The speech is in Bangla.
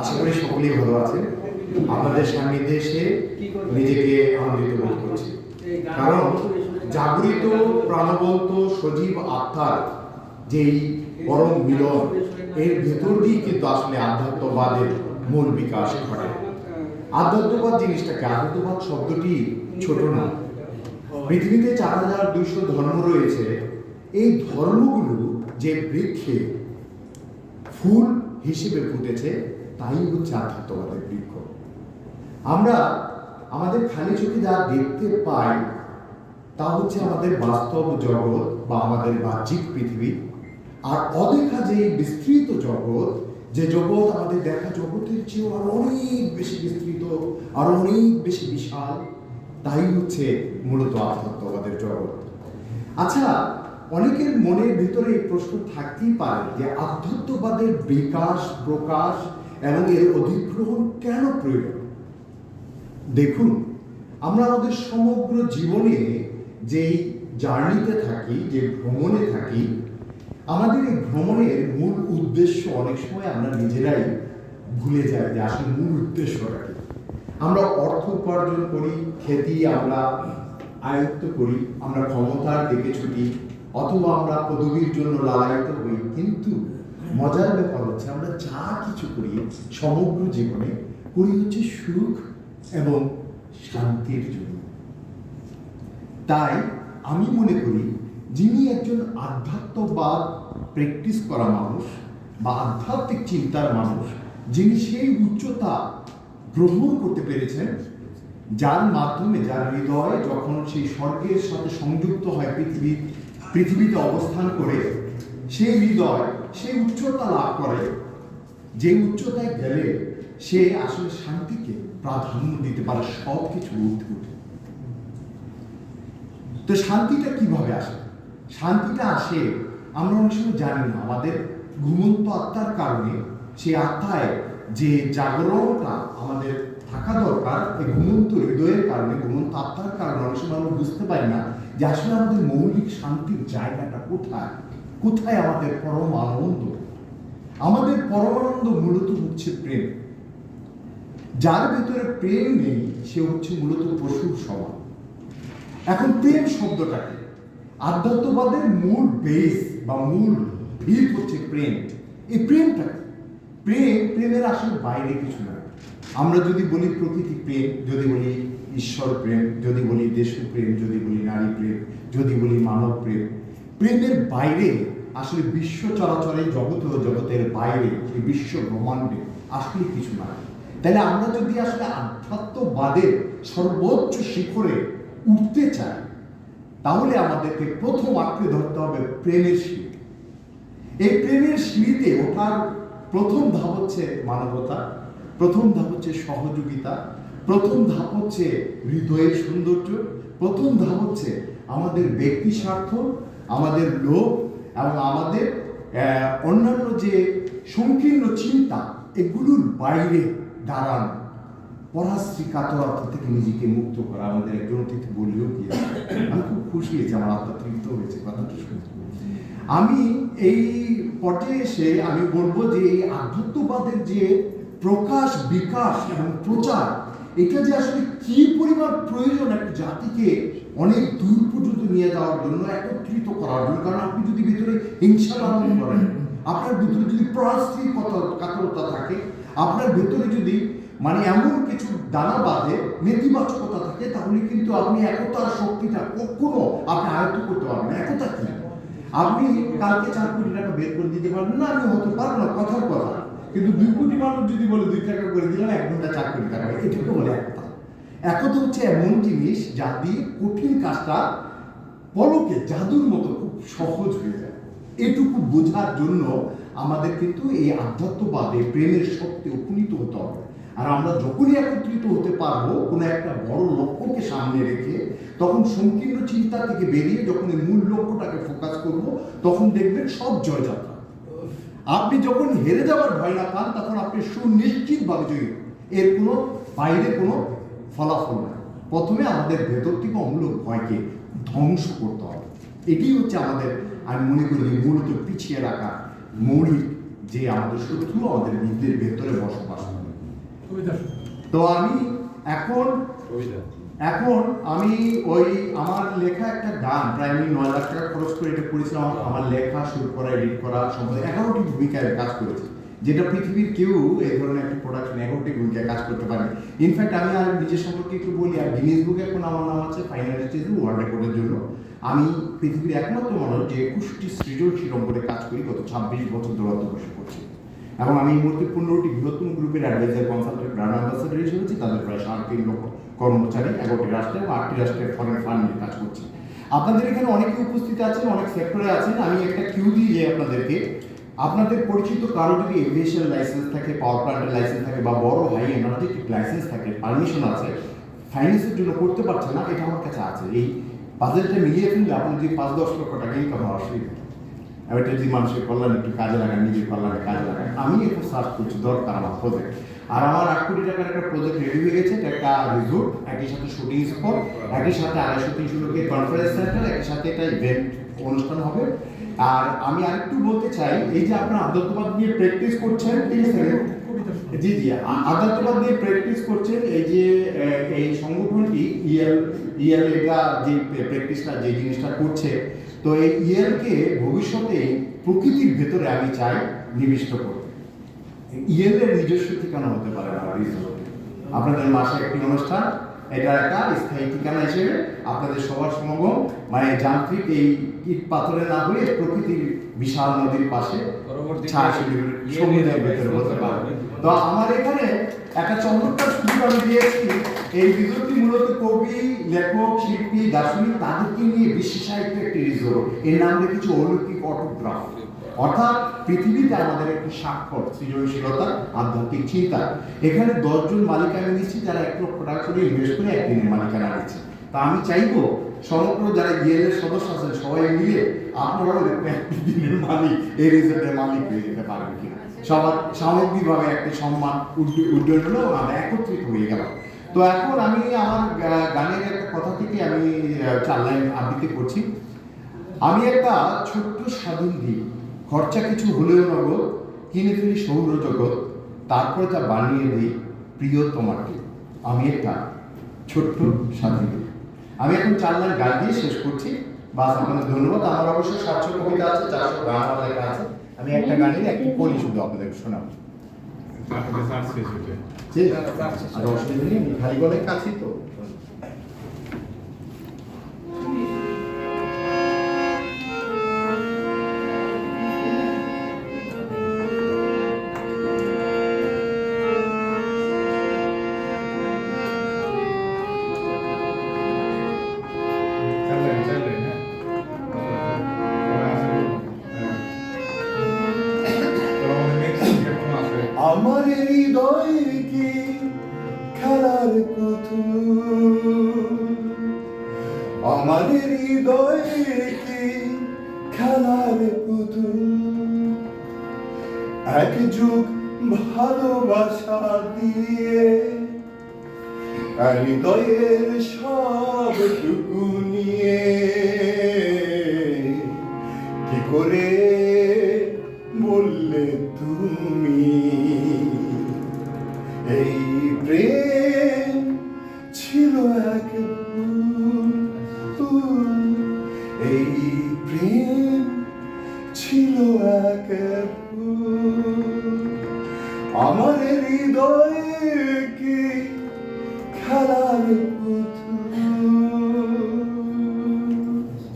আশা করি সকলেই ভালো আছেন। আপনাদের সান্নিধ্যে এসে নিজেকে আনন্দিত বোধ করছি, কারণ জাগরিত প্রাণবন্ত সজীব আত্মার যেই পরম মিলন, এর ভেতর দিয়ে কিন্তু আসলে আধ্যাত্মবাদের মূল বিকাশ ঘটে। আধ্যাত্মবাদ জিনিসটাকে, আধ্যাত্মবাদ শব্দটি ছোট না। পৃথিবীতে 4200 ধর্ম রয়েছে। এই ধর্মগুলো যে বৃক্ষে ফুল হিসেবে ফুটেছে, তাই হচ্ছে আধ্যাত্মবাদের বৃক্ষ। আমরা আমাদের খালি চোখে যা দেখতে পাই তা হচ্ছে আমাদের বাস্তব জগৎ বা আমাদের বাহ্যিক পৃথিবী, আর অদেখা যে বিস্তৃত জগৎ, যে জগৎ আমাদের দেখা জগতের চেয়েও আরো অনেক বেশি বিস্তৃত, আরো অনেক বেশি বিশাল, তাই হচ্ছে মূলত আধ্যাত্মবাদের জগৎ। আচ্ছা, অনেকের মনের ভিতরে এই প্রশ্ন থাকতেই পারে যে আধ্যাত্মবাদের বিকাশ, প্রকাশ এবং এর অধিগ্রহণ কেন প্রয়োজন? দেখুন, আমরা আমাদের সমগ্র জীবনে যেই জার্নিতে থাকি, যে ভ্রমণে থাকি, আমাদের এই ভ্রমণের মূল উদ্দেশ্য অনেক সময় আমরা নিজেরাই ভুলে যাই যে আসলে মূল উদ্দেশ্যটা কি। আমরা অর্থ উপার্জন করি, খ্যাতি আমরা আয়ত্ত করি, আমরা ক্ষমতার দিকে ছুটি, অথবা আমরা পদবীর জন্য লালায়িত হই। কিন্তু মজার ব্যাপার হচ্ছে আমরা যা কিছু করি সমগ্র জীবনে করি হচ্ছে সুখ এবং শান্তির জন্য। তাই আমি মনে করি, যিনি একজন আধ্যাত্মবাদ প্র্যাকটিস করা মানুষ বা আধ্যাত্মিক চিন্তার মানুষ, যিনি সেই উচ্চতা গ্রহণ করতে পেরেছেন, যার মাধ্যমে, যার হৃদয় যখন সেই স্বর্গের সাথে সংযুক্ত হয়, পৃথিবীতে অবস্থান করে, সেই হৃদয় সেই উচ্চতা লাভ করে, যে উচ্চতায় গেলে সে আসলে শান্তিকে প্রাধান্য দিতে পারে সব কিছু ঊর্ধ্বে উঠে। তো শান্তিটা কিভাবে আসে? শান্তিটা আসে আমরা অনেক সময় জানি না। আমাদের ঘুমন্ত আত্মার কারণে, সেই আত্মায় যে জাগরণটা আমাদের থাকা দরকার, এই ঘুমন্ত হৃদয়ের কারণে, ঘুমন্ত আত্মার কারণে অনেক সময় আমরা বুঝতে পারি না যে আসলে আমাদের মৌলিক শান্তির জায়গাটা কোথায়, কোথায় আমাদের পরম আনন্দ। আমাদের পরম আনন্দ মূলত হচ্ছে প্রেম। যার ভেতরে প্রেম নেই সে হচ্ছে মূলত পশুর সমান। এখন প্রেম শব্দটাকে, আধ্যাত্মবাদের মূল বেস বা মূল ভিত হচ্ছে প্রেম। এই প্রেমের আসলে বাইরে কিছু না। আমরা যদি বলি প্রকৃতি প্রেম, যদি বলি ঈশ্বর প্রেম, যদি বলি দেশপ্রেম, যদি বলি নারী প্রেম, যদি বলি মানব প্রেম, প্রেমের বাইরে আসলে বিশ্ব চরাচরে জগতের বাইরে, এই বিশ্ব ব্রহ্মাণ্ডে আসলে কিছু না। তাহলে আমরা যদি আসলে আধ্যাত্মবাদের সর্বোচ্চ শিখরে উঠতে চাই, তাহলে আমাদেরকে প্রথম আঁকড়ে ধরতে হবে প্রেমের সিঁড়ি। এই প্রেমের সিঁড়িতে ওঠার প্রথম ধাপ হচ্ছে মানবতা, প্রথম ধাপ হচ্ছে সহযোগিতা, প্রথম ধাপ হচ্ছে হৃদয়ের সৌন্দর্য, প্রথম ধাপ হচ্ছে আমাদের ব্যক্তি স্বার্থ, আমাদের লোভ এবং আমাদের অন্যান্য যে সংকীর্ণ চিন্তা, এগুলোর বাইরে দাঁড়ানো, পরাশ্রী কাতরতা থেকে নিজেকে মুক্ত করা। আমাদের একজন অতিথি বললেও কি, আমি খুব খুশি হয়েছি, আমার আত্মা তৃপ্ত হয়েছে কথাটা শুনে। আমি এই পর্যায়ে এসে আমি বলবো যে এই আধ্যাত্মবাদের যে প্রকাশ, বিকাশ এবং প্রচার, এটা যে আসলে কি পরিমাণ প্রয়োজন একটা জাতিকে অনেক দূর পর্যন্ত নিয়ে যাওয়ার জন্য, একত্রিত করার জন্য। কারণ আপনি যদি ভিতরে হিংসা লালন করেন, আপনার ভিতরে যদি পরাশ্রী কাতরতা থাকে, আপনার ভিতরে যদি এমন কিছু দানা বাঁধে, নেতিবাচকতা থাকে, তাহলে কিন্তু আপনি একতার শক্তিটা কখনো আপনি আয়ত্ত করতে পারবেন না। একতা কি? আপনি কালকে 4 কোটি টাকা বের করে দিতে পারবেন না, আমি হতে পারবো না, কথার কথা। কিন্তু 2 কোটি মানুষ যদি বলে 2 টাকা করে দিলাম, 1 ঘন্টা 4 কোটি টাকা, এটাকে বলে একতা। একতা হচ্ছে এমন জিনিস যা দিয়ে কঠিন কাজটা পলকে জাদুর মতো খুব সহজ হয়ে যায়। এটুকু বোঝার জন্য আমাদের কিন্তু এই আধ্যাত্মবাদে প্রেমের শক্তি উপনীত হতে হবে। আর আমরা যখনই একত্রিত হতে পারবো কোনো একটা বড় লক্ষ্যকে সামনে রেখে, তখন সংকীর্ণ চিন্তা থেকে বেরিয়ে যখন এই মূল লক্ষ্যটাকে ফোকাস করব, তখন দেখবেন সব জয়যাত্রা। আপনি যখন হেরে যাওয়ার ভয় না পান, তখন আপনি সুনিশ্চিতভাবে জয়ী। এর কোনো বাইরে কোনো ফলাফল নাই। প্রথমে আমাদের ভেতর থেকে অমূলক ভয়কে ধ্বংস করতে হবে। এটি হচ্ছে আমাদের, আমি মনে করি, মূলত পিছিয়ে রাখা মৌলিক যে আমাদের শত্রু আমাদের নিজেদের ভেতরে বসবাস করে। তো আমি এখন আমি ওই আমার লেখা একটা গান প্রায় আমি 9 লাখ টাকা খরচ করে এটা করেছিলাম। আমার লেখা, সুর করা, এডিট করা সম্বন্ধে 11টি ভূমিকায় কাজ করেছি, যেটা পৃথিবীর কেউ এই ধরনের একটা প্রোডাকশন 11টি ভূমিকায় কাজ করতে পারে। ইনফ্যাক্ট আমি আর নিজের সম্পর্কে একটু বলি, আর গিনিস বুকে এখন আমার নাম আছে ফাইনাল স্টেজে ওয়ার্ল্ড রেকর্ডের জন্য। আমি পৃথিবীর একমাত্র মানুষ যে 21টি সৃজনশীল নম্বরে কাজ করি, গত 26 বছর ধরে বসে করছি। এবং আমি এই মুহূর্তে 15টি বৃহত্তম গ্রুপের অ্যাডভাইজার, কনসালটেন্ট, ব্র্যান্ড অ্যাম্বাসাডার হিসেবে আছি। তাদের প্রায় 3.5 লক্ষ কর্মচারী 11টি রাষ্ট্রে এবং 8টি রাষ্ট্রের ফরেন ফান্ড নিয়ে কাজ করছি। আপনাদের এখানে অনেকে উপস্থিত আছেন, অনেক সেক্টরে আছেন। আমি একটা কিউ দিই যে আপনাদের পরিচিত কারো যদি এভিয়েশন লাইসেন্স থাকে, পাওয়ার প্ল্যান্টের লাইসেন্স থাকে, বা বড় হাই এনার্জেটিক লাইসেন্স থাকে, পারমিশন আছে, ফাইন্যান্সের জন্য করতে পারছে না, এটা আমার কাছে আছে। এই বাজেটটা মিলিয়ে ফেললে আপনি যদি 5-10 লক্ষ টাকা ইনকাম হওয়ার অসুবিধা, এটা যদি মানুষের কল্যাণে একটু কাজে লাগান, নিজের কল্যাণে কাজে লাগান। আমি এখন সার্চ করছি দরকার আমার প্রজেক্ট, আর আমার 8 কোটি টাকার একটা প্রজেক্ট রেডি হয়ে গেছে। এটা একটা রিসোর্ট, একই সাথে শুটিং স্পট, একই সাথে 250-300 লোকের কনফারেন্স সেন্টার, একই সাথে একটা ইভেন্ট অনুষ্ঠান হবে। আর আমি আরেকটু বলতে চাই, এই যে আপনারা আধ্যাত্মবাদ নিয়ে প্র্যাকটিস করছেন, ঠিক আছে, জি আধ্যাত্মবাদ নিয়ে প্র্যাকটিস করছেন, এই যে এই সংগঠনটি ইএল এটা যে প্র্যাকটিসটা, যে জিনিসটা করছে, তো এই ইএলকে ভবিষ্যতে প্রকৃতির ভেতরে আমি চাই নিবিষ্ট করতে। ইএলের নিজস্ব ঠিকানা হতে পারে না, আপনাদের মাসে একটি অনুষ্ঠান, এটা একটা স্থায়ী ঠিকানা হিসেবে আপনাদের সবার সমাগম, মানে যান্ত্রিক এই ইট পাথরে না হয়ে প্রকৃতির বিশাল নদীর পাশে সমুদ্রের ভেতরে হতে পারে। তো আমার এখানে একটা চমৎকার সুযোগ আমি দিয়েছি। এই রিজোর্টটি মূলত কবি, লেখক, শিল্পী, দার্শনিক তাদেরকে নিয়ে বিশ্ব সাহিত্যের একটি রিজোর্ট। এর নাম রেখেছি অলৌকিক অটোগ্রাফ, অর্থাৎ পৃথিবীতে আমাদের একটি স্বাক্ষর সৃজনশীলতা, আধ্যাত্মিক চিন্তা। এখানে 10 জন মালিক আমি নিচ্ছি, যারা 1 লক্ষ টাকা করে ইনভেস্ট করে একদিনের মালিকানা নিচ্ছে। তা আমি চাইবো সমগ্র যারা ইএলের সদস্য আছেন সবাই মিলে আপনারাও একদিনের মালিক, এই রিজোর্টের মালিক হয়ে যেতে পারবেন কিনা। সবার সামগ্রিকভাবে একটা সম্মান উড্ডয়ন হলো, আমরা একত্রিত হয়ে গেলাম। তো এখন আমি আমার গানের একটা কথা থেকে আমি 4 লাইন আবৃত্তি করছি। আমি একটা ছোট্ট স্বাধীন দ্বীপ, খরচা কিছু হলেও নগদ, কিনে ফেলি সৌরজগৎ, তারপরে তা বানিয়ে দিই প্রিয় তোমাকে। আমি একটা ছোট্ট স্বাধীন দ্বীপ। আমি এখন 4 লাইন গান দিয়ে শেষ করছি। বাস, আপনাদের ধন্যবাদ। আমার অবশ্য 700 কবিতা আছে, 400 গান আমার লেখা আছে। আমি একটা গানের একটি কলি শুধু আপনাদের শোনাবো। আর অসুবিধা নেই, খালি গলায় কাছি তো। আমার হৃদয় কি খেলার পুতুল, আমার হৃদয় কি খেলার পুতুল, এক যুগ ভালোবাসা দিয়ে হৃদয়ের সব টুকু নিয়ে কি করে বললে তুমি এই প্রেম ছিল এক ভুল, এই প্রেম ছিল এক ভুল, আমার হৃদয়ে কি খেলার পুতুল।